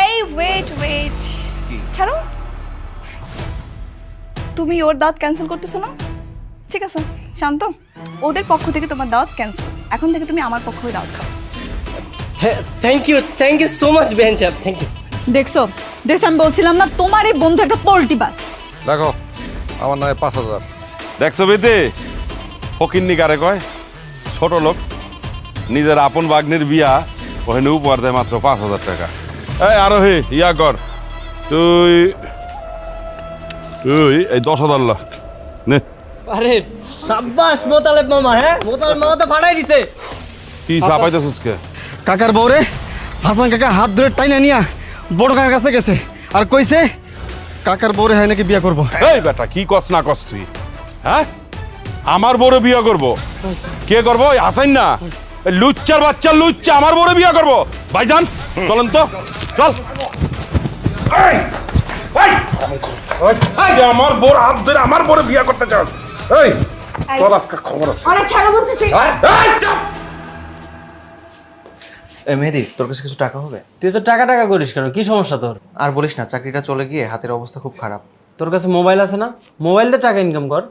এই ওয়েট ছাড়ো, তুমি ওর দাওয়াত ক্যান্সেল করতেছো না? ঠিক আছে শান্ত, ওদের পক্ষ থেকে তোমার দাওয়াত ক্যান্সেল। এখন থেকে তুমি আমার পক্ষ হয়ে দাওয়াত খাও। Thank you so much Ben সাহেব, থ্যাংক ইউ। দেখছো আমি বলছিলাম না তোমার এই বন্ধু একটা পোল্টি বাজ। দেখো আমার নামে 5,000। দেখছো বেতে ফকিন্নি কারে কয়? ছোট লোক, নিজের আপন বাগ্নির বিয়া ওখানে উপহার দেয় মাত্র 5,000 টাকা। এই আরোহী ইয়া কর, তুই এই 10,000 লাখ নে। আরে সাব্বাস মোতালেব মামা, হ্যাঁ মোতালেব মামা তো ফাড়াই দিছে। কি চাপাইতেছিস কে? কাকার বউরে হাসান কাকা হাত ধরে টাইনা নিয়া বড় কাকার কাছে গেছে আর কইছে কাকার বউরে হয় নাকি বিয়ে করবো। এই বেটা কি কস না কস তুই? হ্যাঁ আমার বড় বিয়ে করব? কে করব? হাসাইন না, লুচ্চার বাচ্চা লুচ্চা আমার বড় বিয়ে করব। ভাইজান চলেন তো, চল। আমার বড় হাত ধরে আমার বড় বিয়ে করতে চাস? এই তোর আজকে খবর আছে। আরে ছাড়ো বলতেছি। মেহেদি, তোর কাছে কিছু টাকা হবে? তুই তো টাকা করিস কেন? কি সমস্যা তোর? আর বলিস না, চাকরিটা চলে গিয়ে হাতের অবস্থা খুব খারাপ। তোর কাছে মোবাইল আছে না? মোবাইল দিয়ে টাকা ইনকাম কর।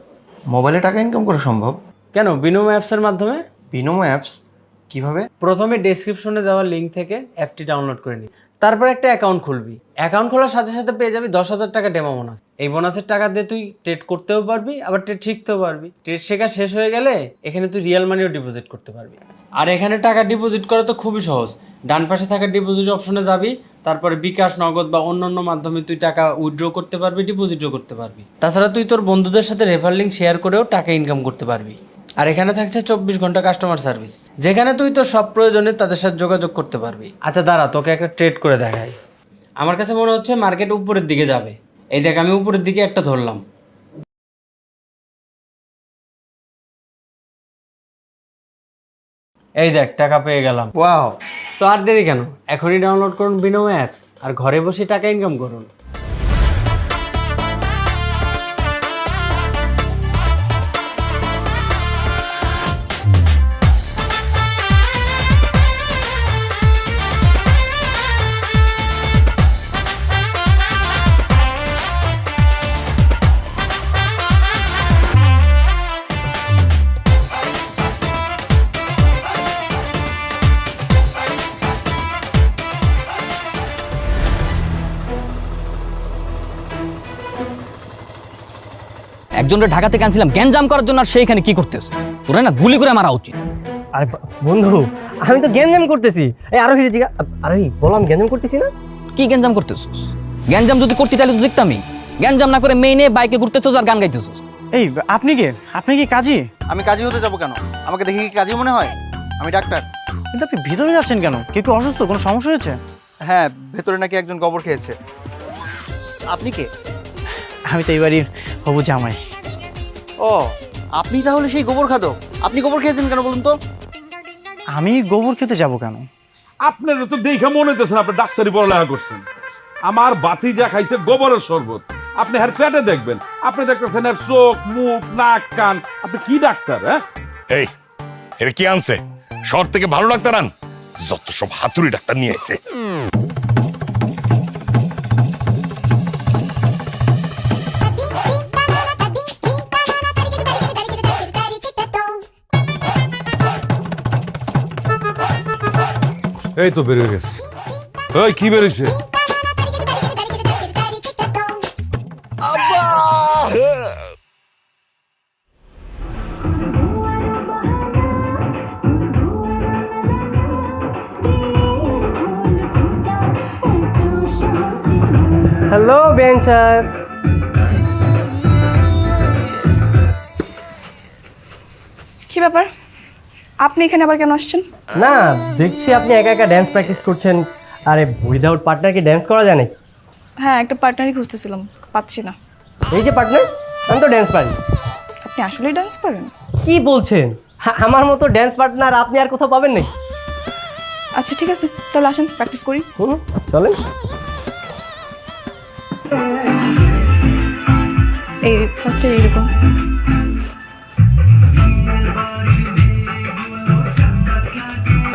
মোবাইলে টাকা ইনকাম করা সম্ভব? কেন? বিনোম অ্যাপসের মাধ্যমে। বিনোমো অ্যাপস কিভাবে? প্রথমে ডেসক্রিপশনে দেওয়া লিঙ্ক থেকে অ্যাপটি ডাউনলোড করে নি, তারপর একটা অ্যাকাউন্ট খুলবি। অ্যাকাউন্ট খোলার সাথে সাথে পেয়ে যাবি 10,000 টাকা ডেমো বোনাস। এই বোনাসের টাকা দিয়ে তুই ট্রেড করতেও পারবি, আবার ট্রেড শিখতেও পারবি। ট্রেড শেখা শেষ হয়ে গেলে এখানে তুই রিয়েল মানিও ডিপোজিট করতে পারবি। আর এখানে টাকা ডিপোজিট করা তো খুবই সহজ। ডান পাশে থাকা ডিপোজিট অপশনে যাবি, তারপরে বিকাশ, নগদ বা অন্যান্য মাধ্যমে তুই টাকা উইথড্র করতে পারবি, ডিপোজিটও করতে পারবি। তাছাড়া তুই তোর বন্ধুদের সাথে রেফার লিঙ্ক শেয়ার করেও টাকা ইনকাম করতে পারবি। আর এখানে থাকছে 24 ঘন্টা কাস্টমার সার্ভিস, যেখানে তুই তোর সব প্রয়োজনে তাদের সাথে যোগাযোগ করতে পারবি। আচ্ছা দাঁড়া, তোকে একটা ট্রেড করে দেখাই। আমার কাছে মনে হচ্ছে মার্কেট উপরের দিকে যাবে। এই দেখ, আমি উপরের দিকে একটা ধরলাম। এই দেখ, টাকা পেয়ে গেলাম। ওয়াও! তো আর দেরি কেন, এখনই ডাউনলোড করুন বিনোম অ্যাপস আর ঘরে বসে টাকা ইনকাম করুন। একজনের ঢাকা থেকে আনছিলাম গ্যাঞ্জাম করার জন্য, আর সেইখানে কি করতেছ? তোরা না গুলি করে মারা উচিত। আরে বন্ধু, আমি তো গ্যাঞ্জাম করতেছি। এই আরোহী জিগা, আরোহী বললাম গ্যাঞ্জাম করতেছি না। কি গ্যাঞ্জাম করতেছিস? গ্যাঞ্জাম যদি করতি তাহলে তো দেখতামই। গ্যাঞ্জাম না করে মেইনে বাইকে ঘুরতেছিস আর গান গাইতেছিস। এই আপনি কি কাজী? আমি কাজী হতে যাবো কেন? আমাকে দেখে কি কাজী মনে হয়? আমি ডাক্তার। কিন্তু আপনি ভিতরে যাচ্ছেন কেন? কেউ কি অসুস্থ? কোনো সমস্যা হয়েছে? হ্যাঁ, ভেতরে নাকি একজন গোবর খেয়েছে। আপনি কে? আমি তো এই বাড়ির হবু জামাই। ও, আপনি তাহলে সেই গোবর খাদক। আপনি গোবর খেয়েছেন কেন বলুন তো? আমি গোবর খেতে যাব কেন? আপনার তো দেখে মনে হইতেছেন আপনি ডাক্তারি পড়ালেখা করছেন। আমার বাতি যা খাইছে গোবরের শরবত, আপনি হের পেটে দেখবেন। আপনি দেখতেছেন এর চোখ, মুখ, নাক, কান। আপনি কি ডাক্তার? হ্যাঁ এই এর কি আনছে? শহর থেকে ভালো ডাক্তার আন, যত সব হাতুড়ি ডাক্তার নিয়ে আইছে। এই তো বেরিয়ে গেছে। ওই কি বেরিয়েছে? Hello Ben sir. কি ব্যাপার, আপনি এখানে আবার কেন আসছেন? না, দেখছি আপনি একা একা ড্যান্স প্র্যাকটিস করছেন। আরে উইদাউট পার্টনার কি ড্যান্স করা যায় নাকি? হ্যাঁ, একটা পার্টনারই খুঁজতেছিলাম, পাচ্ছি না। এই যে পার্টনার, আমি তো ড্যান্স পারি। আপনি আসলেই ডান্স পারেন? কি বলছেন? আমার মতো ড্যান্স পার্টনার আপনি আর কোথাও পাবেন নাকি? আচ্ছা ঠিক আছে, তাহলে আসেন প্র্যাকটিস করি। চলেন। এই ফার্স্টে এইরকম।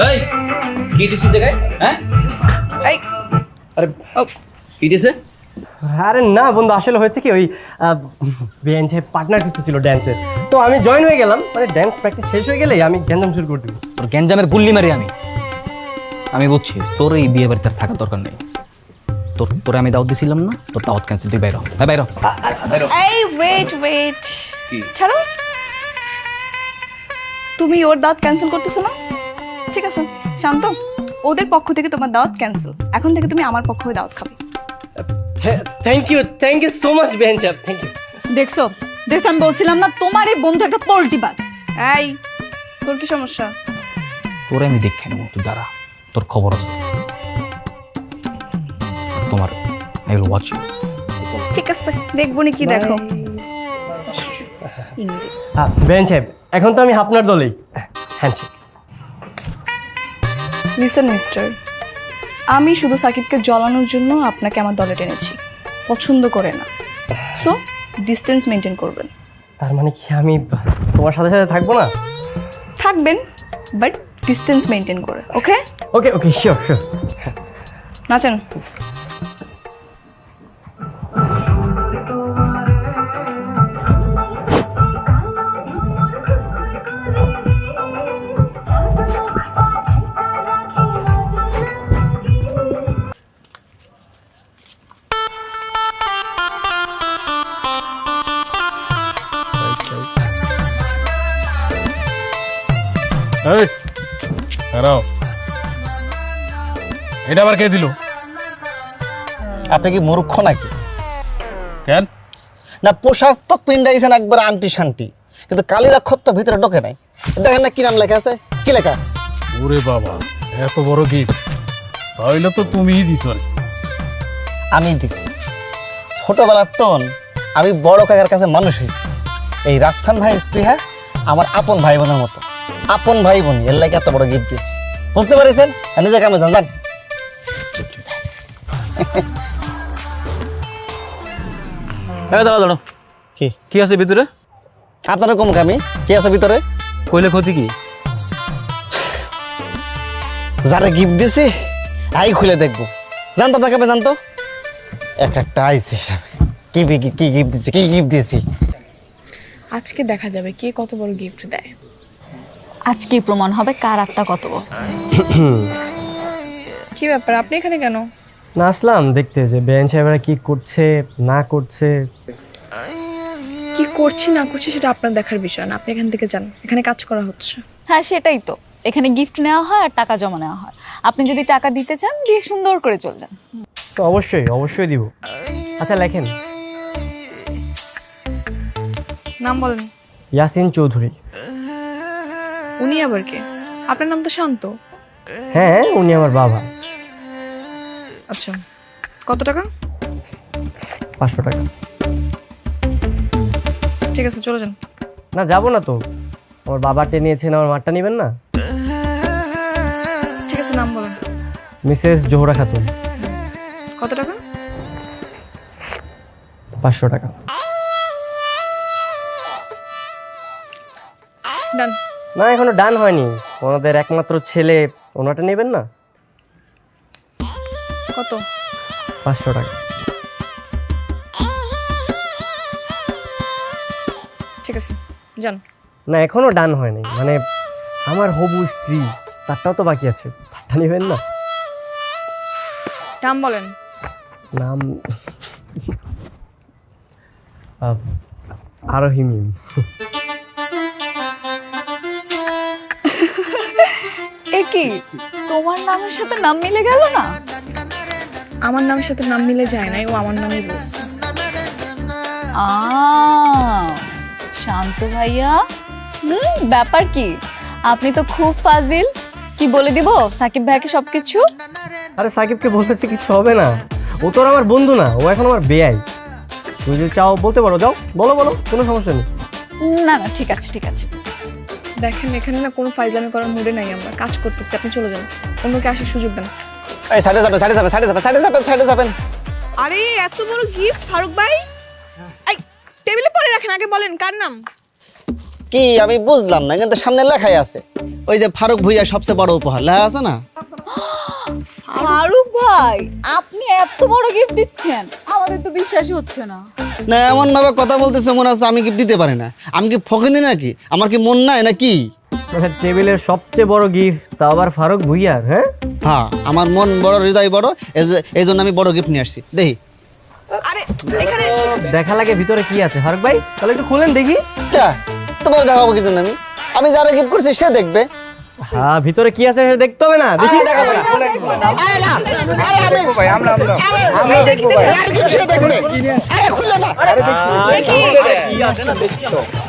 এই কি দিছিস জায়গায়? হ্যাঁ এই আরে ও কি দিয়েছে? আরে না বন্ধু, আসলে হয়েছে কি ওই বেঞ্চে পার্টনার কিছু ছিল ড্যান্সের, তো আমি জয়েন হয়ে গেলাম। মানে ড্যান্স প্র্যাকটিস শেষ হয়ে গেলেই আমি গ্যাঞ্জাম শুরু করে দিব। তোর গ্যাঞ্জামের গুল্লি মারি আমি বুঝছি তোর এই বিয়ে বাড়িতে আর থাকার দরকার নেই। তোরে আমি দাওয়াত দিছিলাম না, তোর দাওয়াত ক্যান্সেল, তুই বাইর হ। বাইর হ। এই ওয়েট ছাড়ো, তুমি ওর দাওয়াত ক্যান্সেল করতেছো না? ঠিক আছে শান্ত, ওদের পক্ষ থেকে তোমার দাওয়াত ক্যান্সেল। এখন থেকে তুমি আমার পক্ষ হয়ে দাওয়াত খাবে। থ্যাংক ইউ সো মাচ বেঞ্চ, থ্যাংক ইউ। দেখছো দেখছো, আমি বলছিলাম না তোমার এই বন্ধু একটা পোল্টিবাজ। এই তোর কি সমস্যা? তোরে আমি দেখে নেবো, তুই দাঁড়া, তোর খবর আছে। তোমার আই উইল ওয়াচ ইউ। ঠিক আছে দেখবো নি, কি দেখো। বেঞ্চ সাহেব, এখন তো আমি আপনার দলেই। হ্যান্ডশেক। লিসেন মিস্টার, আমি শুধু সাকিবকে জ্বলানোর জন্য আপনাকে আমার দলে টেনেছি, পছন্দ করে না। সো ডিস্টেন্স মেনটেন করবেন। তার মানে কি আমি তোমার সাথে সাথে থাকবো না? থাকবেন, বাট ডিস্টেন্স মেনটেন করে। ওকে ওকে শিওর। নাচেন। এই দাঁড়াও, এটা আবার কে দিল? আপনি কি মূর্খ নাকি? কেন? না পোশাক তো পিন্ডাইছেন একবার আন্টি শান্টি, কিন্তু কালির অক্ষর তো ভিতরে ঢোকে নাই। দেখেন না কি নাম লেখা আছে, কি লেখা? ওরে বাবা, এত বড় গিফট তাহলে তো তুমিই দিছ। আমি দিছি। ছোটবেলার তন আমি বড় কাকার কাছে মানুষ হয়েছি। এই রাফসান ভাই স্পৃহা আমার আপন ভাই বোনের মতো, আপন ভাই বোন, এর লাগে এত বড় গিফট দিয়েছি। বুঝতে পারছেন? নিজে কামে যান যান। দাঁড়া, কি কি আছে ভিতরে? আপনারা কম কামি কি আছে ভিতরে? কইলে ক্ষতি কি? যারা গিফট দিছি আই খুলে দেখবো। জানতো আপনাকে আমি জানতো এক একটা আইছে কি গিফট দিছি, কি গিফট দিয়েছি। আজকে দেখা যাবে কে কত বড় গিফট দেয়। আজকেই প্রমাণ হবে কার আত্মা কত বড়। কি ব্যাপার, আপনি এখানে কেন? না আসলাম দেখতে যে বেঞ্চ সাহেবরা কি করছে না করছে। কি করছি না করছি সেটা আপনার দেখার বিষয় না, আপনি এখান থেকে যান, এখানে কাজ করা হচ্ছে। হ্যাঁ সেটাই তো, এখানে গিফট নেওয়া হয় আর টাকা জমা নেওয়া হয়। আপনি যদি টাকা দিতে চান দিয়ে সুন্দর করে চলে যান। তো অবশ্যই দিব। আচ্ছা লেখেন। নাম বলেন। ইয়াসিন চৌধুরী। উনি আবার কে? আপনার নাম তো শান্ত। হ্যাঁ উনি আমার বাবা। আচ্ছা কত টাকা? 500 টাকা। ঠিক আছে চলে যান। না যাবো না তো, আমার বাবাকে নিয়েছেন, আমার মারটা নেবেন না? ঠিক আছে নাম বলেন। মিসেস জোহরা খাতুন। কত টাকা? 500 টাকা। ডান। না এখনো ডান হয়নি, ওনাদের একমাত্র ছেলে, ওনাটা নেবেন না? কত? 500 টাকা। ঠিক আছে যান। না এখনো ডান হয়নি, মানে আমার হবু স্ত্রী তারটাও তো বাকি আছে, তারটা নেবেন না? নাম বলেন। নাম আরোহী মিম। এ কি তোমার নামের সাথে নাম মিলে গেল না? আমার নামের সাথে নাম মিলে যায় নাই, ও আমার নামই বলছে। শান্ত ভাইয়া, ব্যাপার কি? আপনি তো খুব ফাজিল। কি বলে দিব সাকিব ভাইকে সবকিছু? আরে সাকিবকে বলতেছে কিছু হবে না, ও তো আর আমার বন্ধু না, ও এখন আমার বেয়াই। তুমি যদি চাও বলতে পারো, যাও বলো কোনো সমস্যা নেই। না ঠিক আছে দেখেন এখানে না কোনো ফাইজলামি করার মুডে নাই, আমরা কাজ করতেছি, আপনি চলে যান, অন্যকে আসার সুযোগ দেন। এই সাইডে যাবেন। আরে এত বড় গিফট ফারুক ভাই, এই টেবিলে পরে রাখেন, আগে বলেন কার নাম? কি আমি বুঝলাম না, কিন্তু সামনে লেখাই আছে ওই যে ফারুক ভুইয়া সবচেয়ে বড় উপহার লেখা আছে না? ফারুক ভাই আপনি এত বড় গিফট দিচ্ছেন আমাদের তো বিশ্বাসই হচ্ছে না। না এমন ভাবে কথা বলতেছে মনে হচ্ছে আমি গিফট দিতে পারি না। আমি কি ফকিনি নাকি? আমার কি মন নাই নাকি? টেবিলের সবচেয়ে বড় গিফট তা আবার ফারুক ভুইয়ার। হ্যাঁ হ্যাঁ, আমার মন বড়, হৃদয় বড়, এই জন্য আমি বড় গিফট নিয়ে আসছি। দেখি আরে এখানে দেখা লাগে ভিতরে কি আছে ফারুক ভাই, তাহলে একটু খুলেন দেখি। তোমার দেখাবো কি জন্য? আমি যারা গিফট করছি সে দেখবে। হ্যাঁ ভিতরে কি আছে সেটা দেখতে হবে না? দেখি দেখাবো না। আমি দেখবো ভাই। আর গিফট সে দেখবে। আরে খুলে না।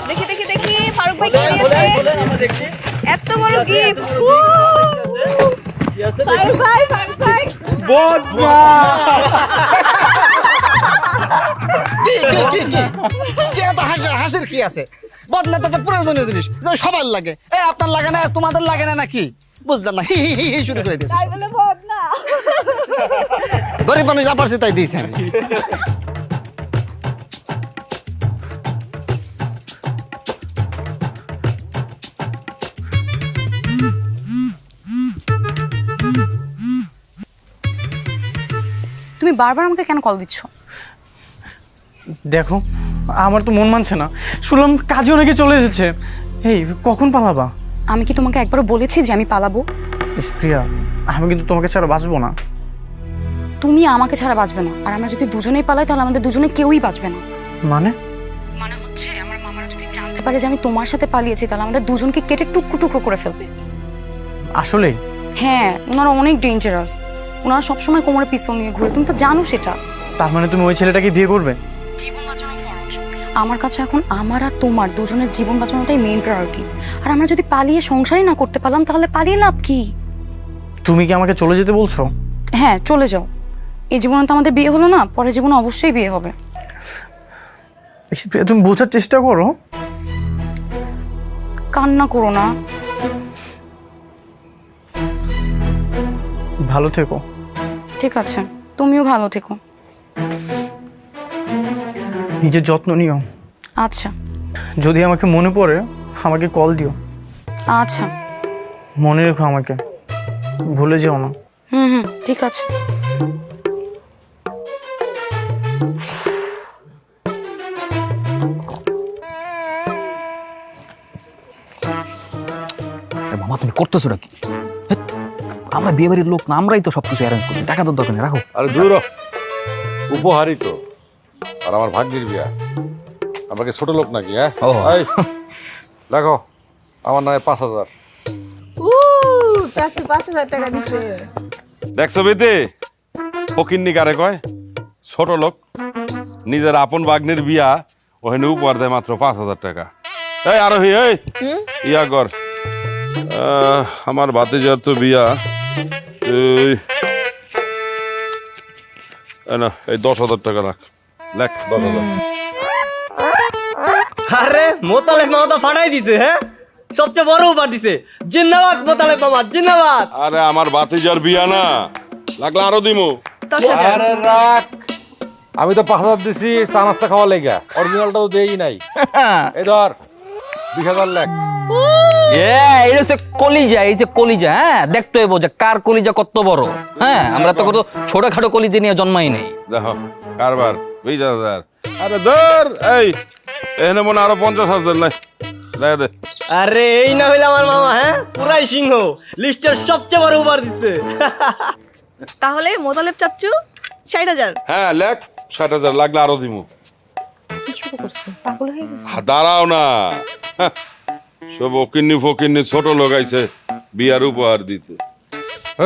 দেখি দেখি দেখি ফারুক ভাই কি নিয়েছে? এত বড় গিফট। ফারুক ভাই কি এত হাসির কি আছে? বদনাটা তো প্রয়োজনীয় জিনিস, সবার লাগে। আপনার লাগে না, তোমাদের লাগে না নাকি? বুঝলাম না। হি হি হি শুরু করে দিয়েছে। তাই বলে ভোট না। গরিব মানুষ যা পারছে তাই দিয়েছে আমি। তুমি বারবার আমাকে কেন কল দিচ্ছ? দেখো আমার তো মন মানছে না, শুনলাম কাজে নাকি চলে এসেছে। এই কখন পালাবা? আমি কি তোমাকে একবারও বলেছি যে আমি পালাবো? প্রিয়া, আমি কিন্তু তোমাকে ছাড়া বাঁচবো না। তুমি আমাকে ছাড়া বাঁচবে না, আর আমরা যদি দুজনেই পালাই তাহলে আমাদের দুজনে কেউই বাঁচবে না। মানে হচ্ছে আমার মামারা যদি জানতে পারে যে আমি তোমার সাথে পালিয়েছি তাহলে আমাদের দুজনকে কেটে টুকরো টুকরো করে ফেলবে। আসলে? হ্যাঁ, ওনারা অনেক ডেঞ্জারাস। ওনারা সবসময় কোমরে পিস্তল নিয়ে ঘুরে, তুমি তো জানো সেটা। তার মানে তুমি ওই ছেলেটাকে বিয়ে করবে? জীবন বাঁচানো ফরজ। আমার কাছে এখন আমার আর তোমার দুজনের জীবন বাঁচানোটাই মেইন প্রায়োরিটি। আর আমরা যদি পালিয়ে সংসারই না করতে পারলাম তাহলে পালিয়ে লাভ কি? তুমি কি আমাকে চলে যেতে বলছো? হ্যাঁ, চলে যাও। এই জীবনে তো আমাদের বিয়ে হলো না, পরের জীবনে অবশ্যই বিয়ে হবে। তুমি বোঝার চেষ্টা করো। কান্না করো না। ভালো থেকো। ঠিক আছে, তুমিও ভালো থেকো। নিজের যত্ন নিও। আচ্ছা। যদি আমাকে মনে পড়ে আমাকে কল দিও। আচ্ছা। মনে রেখো, আমাকে ভুলে যেও না। হুম, ঠিক আছে। মামা তুমি করতেছো নাকি? আমরা বিয়ে বাড়ির লোক না, আমরাই তো সবকিছু অ্যারেঞ্জ করি, টাকা তো দরকার নেই, রাখো। আরে দূর, উপহারই তো। আর আমার ভাগ্যের বিয়া, আমাকে ছোট লোক নাকি? হ্যাঁ এই দেখো, আমার নামে 5,000। 5,000 টাকা দিচ্ছে। দেখছো বেতে ফকিন্নি কারে কয়? ছোট লোক। নিজের আপন ভাগ্নের বিয়া ওখানে উপহার দেয় মাত্র 5,000 টাকা। এই আরোহী, এই ইয়া কর, আমার ভাতিজার তো বিয়া, এই 10,000 টাকা রাখ। লেখ 10,000। আরে মোতালেব মামা তো ফাটাই দিছে। হ্যাঁ সবচেয়ে বড় উপহার দিছে। জিন্দাবাদ মোতালেব মামা, জিন্দাবাদ। আরে আমার ভাতিজার বিয়া না, লাগলে আরো দিমু। আরে রাখ, আমি তো 5,000 দিছি চা নাস্তা খাওয়া লেগা, অরিজিনালটা তো দেই নাই। এই ধর 20,000 লেখ। এই হচ্ছে কলিজা, এই যে কলিজা, হ্যাঁ দেখতে হইব যে কার কলিজা কত বড়। হ্যাঁ আমরা তো কত ছোটখাটো কলিজা নিয়ে জন্মাই নেই। দেখো কারবার 20,000। আরে ধর, এই এখানে মনে আরো 50,000 নাই। দে। আরে এই না হইলে আমার মামা, হ্যাঁ পুরাই সিংহ, লিস্টের সবচেয়ে বড় উপহার দিচ্ছে। তাহলে মোতালেব চাচ্চু 60,000। হ্যাঁ লেখ 60,000, লাগলে আরো দিমু। কি শুরু করছো? পাগল হয়ে গেছে? দাঁড়াও না, সব ওকিন্নি ফকিন্নি ছোট লোক আইছে বিয়ার উপহার দিতে।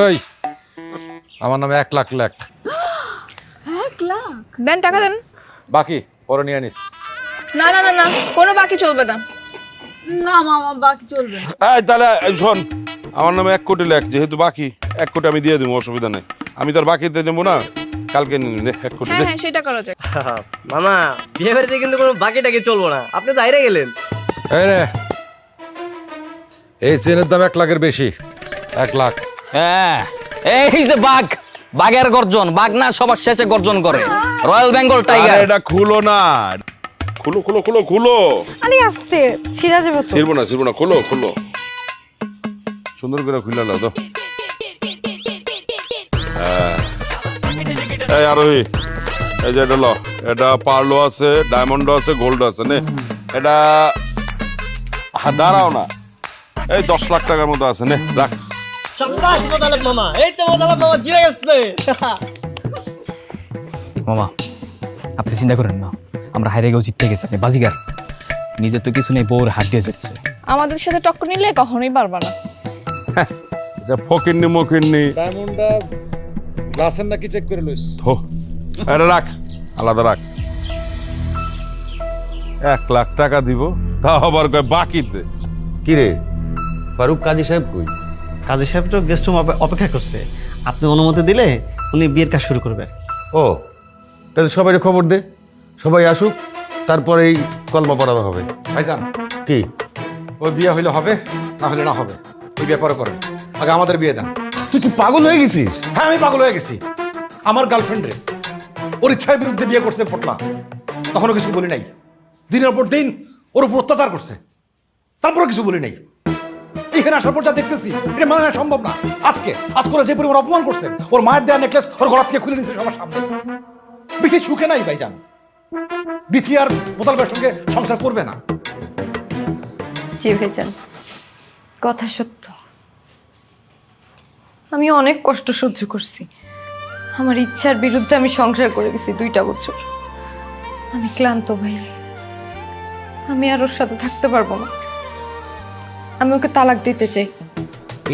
এই আমার নামে 1 লাখ লেখ। 1 লাখ? দেন, টাকা দেন। বাকি পরে নিয়ে নিস। না না না না, কোনো বাকি চলবে না। না মামা, বাকি চলবে না। এই তাহলে শোন, আমার নামে 1 কোটি লেখ, যেহেতু বাকি 1 কোটি আমি দিয়ে দিব, অসুবিধা নেই। আমি তোর বাকিতে নেবো না, কালকে নিয়ে নে 1 কোটি। হ্যাঁ, সেটা করা যায়। মামা বিয়ে বাড়িতে কিন্তু কোনো বাকি টাকি চলবো না, আপনি তো হাইরে গেলেন। এই রে, এই চেনের দাম 1 লাখের বেশি। 1 লাখ। হ্যাঁ এই যে বাঘ, বাঘের গর্জন, বাঘ না সবার শেষে গর্জন করে। Royal Bengal tiger. এটা খুলো না, খুলো খুলো খুলো খুলো। আরে আস্তে, ছিড়া যাবে তো। ছিড়বো না, খুলো খুলো, সুন্দর করে খুলে নাও তো। এই আরোহী, এই যে এটা ল, এটা পার্লো আছে, ডায়মন্ড আছে, গোল্ড আছে নে। এটা দাঁড়াও না, এই 10 লাখ টাকার মতো আছে নে, রাখ। সাব্বাস মোতালেব মামা, এই তো মোতালেব মামা জিরে গেছে। মামা আপনি চিন্তা করেন না, আমরা হারিয়ে গেও জিততে গেছি, আপনি বাজিগার। নিজের তো কিছু নেই, বউর হাত দিয়ে যাচ্ছে। আমাদের সাথে টক্কর নিলে কখনোই পারবা না। এটা ফকিন্নি মকিন্নি। ডায়মন্ডটা গ্লাসের নাকি চেক করে লইস। ধো, এটা রাখ, আলাদা রাখ। 1 লাখ টাকা দিব, তা আবার কয় বাকিতে। কি রে ফারুক, কাজী সাহেব কই? কাজী সাহেব তো গেস্ট রুম অপেক্ষা করছে, আপনি অনুমতি দিলে উনি বিয়ের কাজ শুরু করবে আর কি। ও তাহলে সবাই খবর দে, সবাই আসুক, তারপরে এই কলমা পড়ানো হবে। ভাইজান, কি ওই বিয়ে হইলে হবে, না হলে না হবে, ওই ব্যাপারে করেন। আগে আমাদের বিয়ে দেন। তুই কি পাগল হয়ে গেছিস? হ্যাঁ, আমি পাগল হয়ে গেছি। আমার গার্লফ্রেন্ড রে ওর ইচ্ছার বিরুদ্ধে বিয়ে করছে পটলা, তখনও কিছু বলি নাই। দিনের পর দিন ওর উপর অত্যাচার করছে, তারপরে কিছু বলি নাই। এখানে আসার পর যা দেখতেছি এটা মানে সম্ভব না। আজকে করে যে পরিমাণ অপমান করছেন, ওর মায়ের দেওয়া নেকলেস ওর ঘর থেকে খুলে নিচ্ছে সবার সামনে। বিথি সুখে নাই ভাইজান, বিথি আর মোতালেবের সঙ্গে সংসার করবে না। জি ভাইজান, কথা সত্য। আমি অনেক কষ্ট সহ্য করছি, আমার ইচ্ছার বিরুদ্ধে আমি সংসার করে গেছি 2টা বছর। আমি ক্লান্ত ভাই, আমি আর ওর সাথে থাকতে পারবো না, আমি ওকে তালাক দিতে চাই।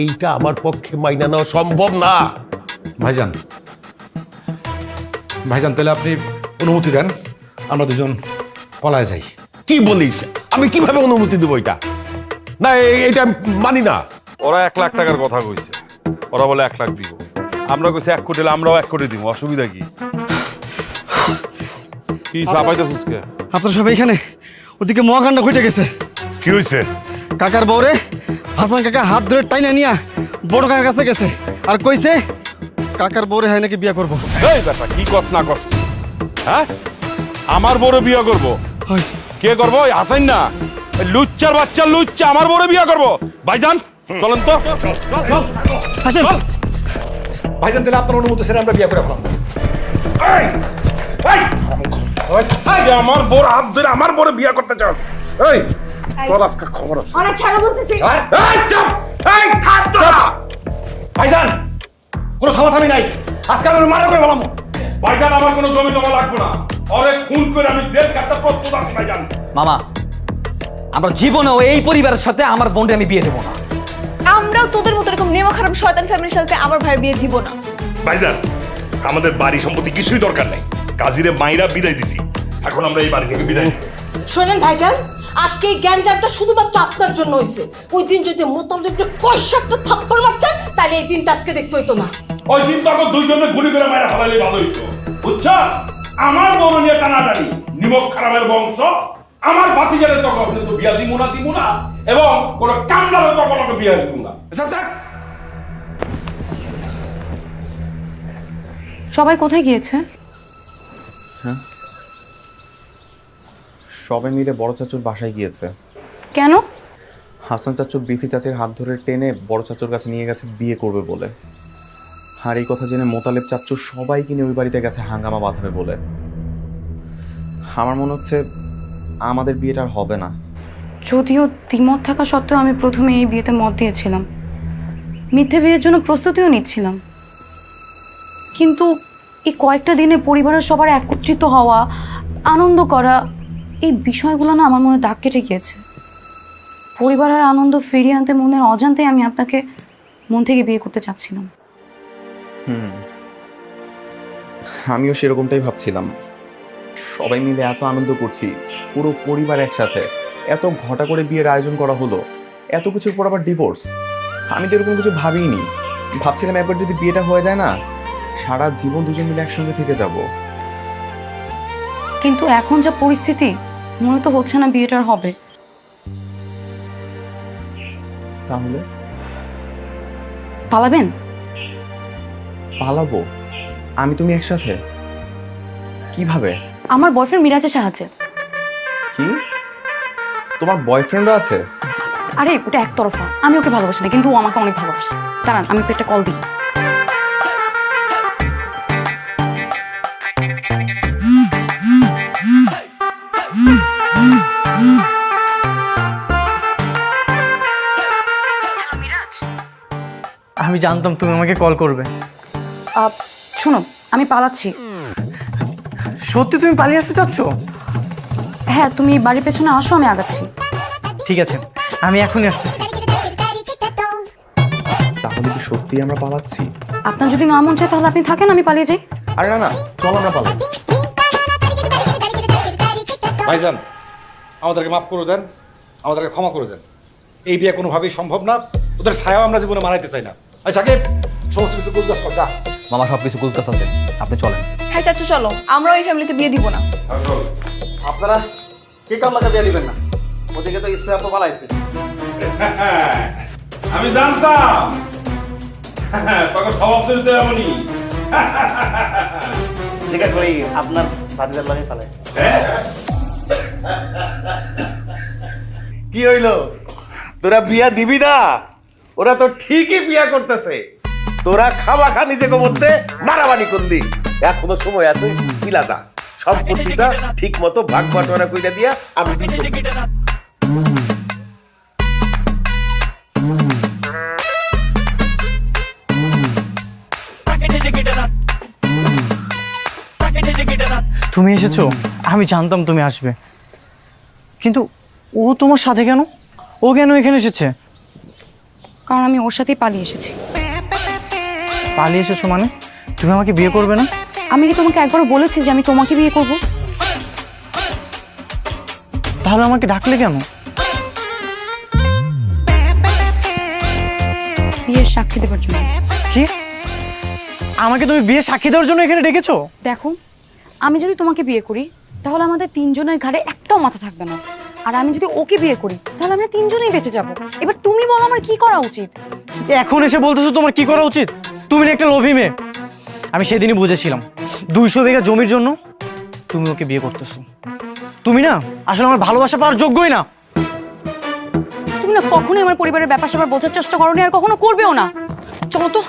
এইটা আমার পক্ষে মাইনা নেওয়া সম্ভব না। ভাইজান, তাহলে আপনি অনুমতি দেন, আমরা দুজন পলায় যাই। কি বলিস? আমি কিভাবে অনুমতি দেবো এটা? না, এটা আমি মানি না। ওরা 1 লাখ টাকার কথা কইছে, ওরা বলে 1 লাখ দিব। আমরা কইছি 1 কোটি, আমরাও 1 কোটি দিব। অসুবিধা কি? কি চাপাইতেছিস কে? আপনার সবাই এখানে, ওদিকে মহাকাণ্ড ঘটে গেছে। কি হয়েছে? কাকার বউরে হাসান কাকা হাত ধরে টাইনা নিয়া বড় কাকার কাছে গেছে আর কইছে কাকার বউরে হয় নাকি বিয়ে করবো। এই বেটা, কি কস না কস? হ্যাঁ, আমার বড় বিয়ে করব? কে করবো? হাসাইন না, লুচ্চার বাচ্চা লুচ্চা আমার বড় বিয়ে করব। ভাইজান চলেন তো। হাসেন ভাইজান, তাহলে আপনার অনুমতি ছেড়ে আমরা বিয়ে করে ফেলাম। আমার বড় হাত ধরে আমার বড় বিয়ে করতে চাস? এই তোর আজকে খবর আছে। অনেক ছাড়ো বলতেছি। ভাইজান, কোনো থামাথামি নাই, আজকে আমি মারা করে ফেলাম। ভাইজান, আমার কোনো জমি জমা লাগবে না, অনেক খুন করে আমি জেল কাটতে প্রস্তুত আছি। ভাইজান, মামা আমরা জীবনেও এই পরিবারের সাথে আমার বোনকে আমি বিয়ে দেবো না। আমরাও তোদের মতো এরকম নেমা খারাপ শয়তান ফ্যামিলির সাথে আমার ভাইয়ের বিয়ে দিব না। ভাইজান, আমাদের বাড়ি সম্পত্তি কিছুই দরকার নাই, কাজীরে মাইরা বিদায় দিছি, এখন আমরা এই বাড়ি থেকে বিদায় নিব। শোনেন ভাইজান, আজকে এই জ্ঞানজামটা শুধুমাত্র আপনার জন্য হয়েছে। ওই দিন যদি মোতালেবকে কষাটা থাপ্পড় মারতেন, তাহলে এই দিনটা আজকে দেখতে হইতো না। ওই দিন তখন দুইজনে গুলি করে মারা ফেলালে ভালো হইতো, বুঝছস? আমার বড় নিয়ে টানাটানি, নিমক খারাপের বংশ, আমার ভাতিজারে তখন কিন্তু বিয়া দিব না, এবং কোন কামলারে তখন ওকে বিয়া দিব না। সবাই কোথায় গিয়েছে? হ্যাঁ, সবাই মিলে বড় চাচুর বাসায় গিয়েছে। কেন? হাসান চাচু বিথি চাচির হাত ধরে টেনে বড় চাচুর কাছে নিয়ে গেছে বিয়ে করবে বলে। আর এই কথা জেনে মোতালেব চাচু সবাইকে নিয়ে ওই বাড়িতে গেছে হাঙ্গামা বাঁধাবে বলে। আমার মনে হচ্ছে আমাদের বিয়েটা আর হবে না। যদিও দ্বিমত থাকা সত্ত্বেও আমি প্রথমে এই বিয়েতে মত দিয়েছিলাম, মিথ্যে বিয়ের জন্য প্রস্তুতিও নিচ্ছিলাম, কিন্তু এই কয়েকটা দিনে পরিবারের সবার একত্রিত হওয়া, আনন্দ করা, এই বিষয়গুলো না আমার মনে দাগ কেটে গিয়েছে। পরিবারের আনন্দ ফিরিয়ে আনতে মনের অজান্তেই আমি আপনাকে মন থেকে বিয়ে করতে চাচ্ছিলাম। আমিও সেরকমটাই ভাবছিলাম। সবাই মিলে এত আনন্দ করছি, পুরো পরিবার একসাথে, এত ঘটা করে বিয়ের আয়োজন করা হলো, এত কিছুর পর আবার ডিভোর্স। আমি তো এরকম কিছু ভাবিনি। ভাবছিলাম একবার যদি বিয়েটা হয়ে যায় না, সারা জীবন দুজন মিলে একসঙ্গে থেকে যাব। কিন্তু এখন যা পরিস্থিতি, মনে তো হচ্ছে না বিয়েটার হবে। তাহলে পালাবেন? পালাবো? আমি তুমি একসাথে? কিভাবে? আমার বয়ফ্রেন্ড মিরাজের সাহায্যে। কি? তোমার বয়ফ্রেন্ডও আছে? আরে ওটা একতরফা, আমি ওকে ভালোবাসি না, কিন্তু ও আমাকে অনেক ভালোবাসে। দাঁড়ান, আমি তো একটা কল দিই। আমি জানতাম তুমি আমাকে কল করবে। শোনো, আমি পালাচ্ছি। সত্যি তুমি পালিয়ে আসতে চাচ্ছ? হ্যাঁ, তুমি বাড়ির পেছনে আসো, আমি আগাচ্ছি। ঠিক আছে, আমি এখনই আসতেছি। তাহলে কি সত্যি আমরা পালাচ্ছি? আপনার যদি না মন চায় তাহলে আপনি থাকেন, আমি পালিয়ে যাই। আরে না না, চল আমরা পালাই। ভাইজান, আমাদেরকে মাফ করে দেন, আমাদেরকে ক্ষমা করে দেন। এই বিয়ে কোনোভাবেই সম্ভব না, ওদের ছায়াও আমরা জীবনে মানাইতে চাই না। আচ্ছা, সমস্ত কিছু গুজগাছ কর, যা। মামা সব কিছু কুলকাস আছে, আপনি চলেন। হ্যাঁ চাচু চলো, আমরাও এই ফ্যামিলিতে বিয়ে দিব না। আপনারা কে কার লাগা বিয়ে দিবেন না? ওদিকে তো স্প্রে তো বানাইছে। আমি জানতাম তোকে স্বভাব চরিত্র এমনই। জিজ্ঞাসা করি আপনার ভাতিজার লাগে পালাইছে। কি হইলো, তোরা বিয়া দিবি না? ওরা তো ঠিকই বিয়া করতেছে, তোরা খাওয়া নিজেকে মধ্যে মারামারি করলি। এখনো সময় আছে, মিলা যা, সম্পত্তিটা ঠিক মতো ভাগ বাটোয়ারা কইরা দিয়া আমি তুমি এসেছো, আমি জানতাম তুমি আসবে, কিন্তু ও তোমার সাথে কেন? ও কেন এখানে এসেছে? কারণ আমি ওর সাথেই পালিয়ে এসেছি। পালিয়ে এসেছো মানে? তুমি আমাকে বিয়ে করবে না? আমি কি তোমাকে একবারও বলেছি যে আমি তোমাকে বিয়ে করব? তাহলে আমাকে ডাকলে কেন? বিয়ের সাক্ষী দেবার জন্য। কি? আমাকে তুমি বিয়ের সাক্ষী দেওয়ার জন্য এখানে ডেকেছো? দেখো, আমি যদি তোমাকে বিয়ে করি তাহলে আমাদের তিনজনের ঘাড়ে একটাও মাথা থাকবে না, আর আমি যদি ওকে বিয়ে করি তাহলে আমরা তিনজনেই বেঁচে যাব। এবার তুমি বলো আমার কি করা উচিত? এখন এসে বলতেছো তোমার কি করা উচিত? তুমি না একটা লোভী মেয়ে। আমি সেদিনই বুঝেছিলাম 200 বিঘা জমির জন্য তুমি ওকে বিয়ে করতেছো। তুমি না আসলে আমার ভালোবাসা পাওয়ার যোগ্যই না। তুমি না কখনোই আমার পরিবারের ব্যাপার স্যাপার বোঝার চেষ্টা করোনি, আর কখনো করবেও না। চলো তো।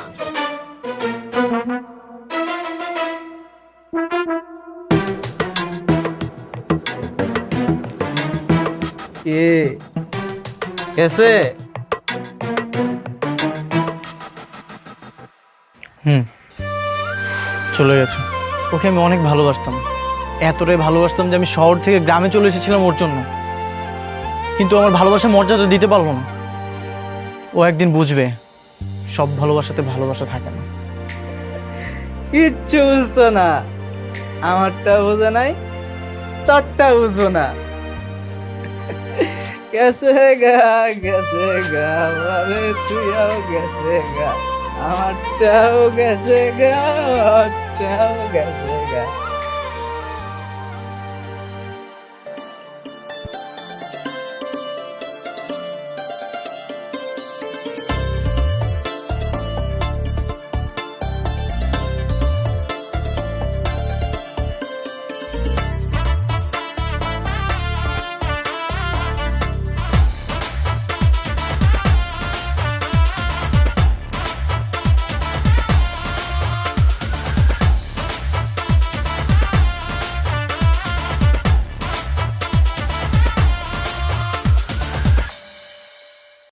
कैसे? চলে গেছে। ওকে আমি অনেক ভালোবাসতাম, এতটাই ভালোবাসতাম যে আমি শহর থেকে গ্রামে চলে এসেছিলাম ওর জন্য, কিন্তু আমার ভালোবাসা মর্যাদা দিতে পারবো না। ও একদিন বুঝবে সব ভালোবাসাতে ভালোবাসা থাকে না। কিচ্ছু বুঝতো না, আমারটা বুঝে নাই, তোরটা বুঝবো না। গেছে গা গেছে গা, মানে তুইও গেছে গা, আমারটাও গেছে গা, আমারটাও গেছে গা।